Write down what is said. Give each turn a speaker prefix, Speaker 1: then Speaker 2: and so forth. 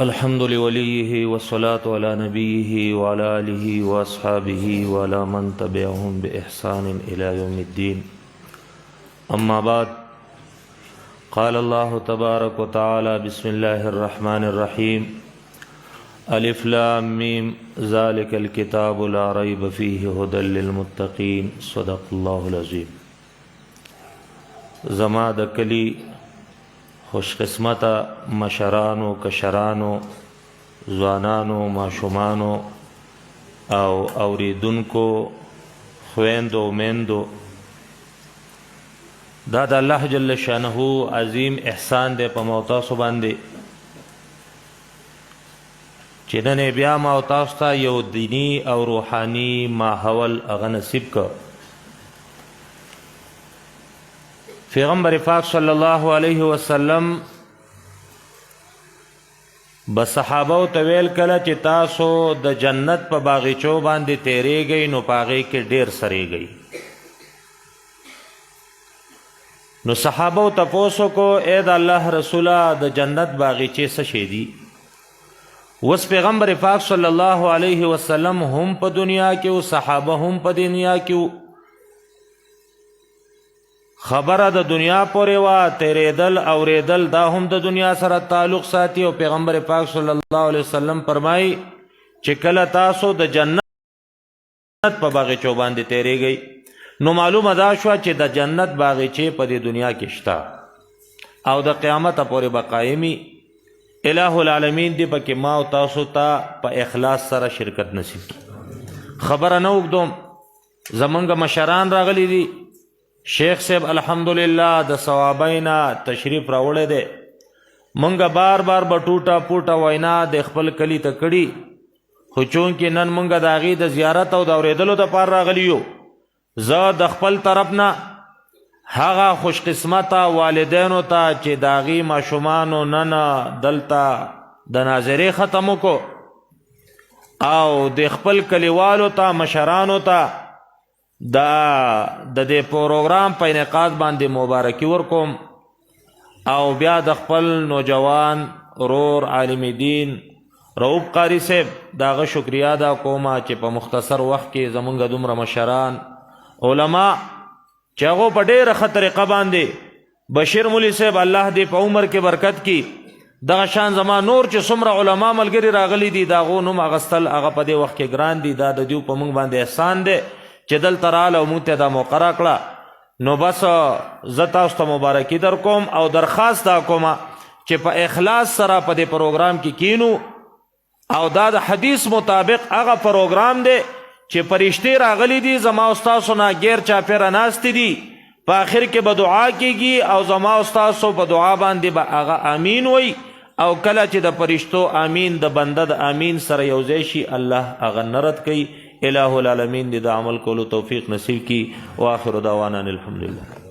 Speaker 1: الحمد لوليه والصلاة على نبيه وعلى آله وأصحابه وعلى من تبعهم بإحسان إلى يوم الدين. أما بعد، قال الله تبارك وتعالى: بسم الله الرحمن الرحيم. ألف لام ميم ذلك الكتاب لا ريب فيه هدى للمتقين. صدق الله العظيم. زما د کلی خوش قسمتا مشرانو کشرانو ځوانانو ماشومانو او اوریدونکو خویندو میندو، دا د الله جل شانه عظیم احسان دی په موتاسو باندې چې نن بیا ما تاسو ته یو دینی او روحانی ماحول هغه نصیب که. پیغمبر پاک صلی الله علیه وسلم بس صحابه ته ویل کله چې تاسو د جنت په باغچو باندې تیریږئ نو په هغې کې ډېر سریږئ. نو صحابه تپوس وکړو: ای د الله رسوله، د جنت باغچې څه شی دي؟ اوس پیغمبر پاک صلی الله علیه وسلم هم په دنیا کې او صحابه هم په دنیا کې، خبره د دنیا پورې وه، تیریدل اوریدل دا هم د دنیا سره تعلق ساتي. او پیغمبر پاک صلی الله علیه وسلم فرمایي چې کله تاسو د جنت په باغچو باندې تیریږئ نو معلومه دا شوه چې د جنت باغچې په دې دنیا کې شته او د قیامت پورې به قایمي. الہ العالمین دې پکې ما او تاسو ته په اخلاص سره شرکت نصیب کړي. خبره نه اوږدوم، زمونږ مشران راغلي دي. شیخ صاحب الحمدلله د ثوابینا تشریف راوړی دی. مونږ بار بار به ټوټه پوټه وینا د خپل کلي ته کړي، خو چونکې نن مونږ د هغې د زیارت او د اورېدلو دپاره راغلي یو، زه د خپل طرف نه هغه خوش قسمته والدینو ته چې د هغې ماشومانو نن دلته د ناظرې ختم وکړو او د خپل کلیوالو ته مشرانو ته د دې پروګرام په انعقاد باندې مبارکي ورکوم. او بیا د خپل نوجوان ورور عالم دین رؤوف قاري صاحب د هغه شکریا ادا کومه چې په مختصر وخت کې زمونږ دومره مشران علما چې هغو په ډېره ښه طریقه باندې بشیر مولي صاحب الله دې په عمر کې برکت کړي، دغه شان زما نور چې څومره علما ملګري راغلي دي د هغو نوم اخیستل هغه په دې وخت کې ګران دي. دا د دوی په موږ باندې احسان دی چې دلته راله او موږ ته دا موقع راکړه. نو بس زه تاسو ته مبارکي در کوم او درخواست دا کومه چې په اخلاص سره په دې پروګرام کې کینو او دا د حدیث مطابق هغه پروګرام دی چې فرشتې راغلی دي زما استاسو نه غیر چاپیره ناستې دي، په آخر کې به دعا کیږي او زما استاسو په دعا باندې به هغه امین وي او کله چې د فرشتو امین د بنده د امین سره یوځای شي الله هغه نه رد کوي. الہ العالمین دې د عمل کولو توفیق نصیب کی. واخر دعوانا الحمدلله.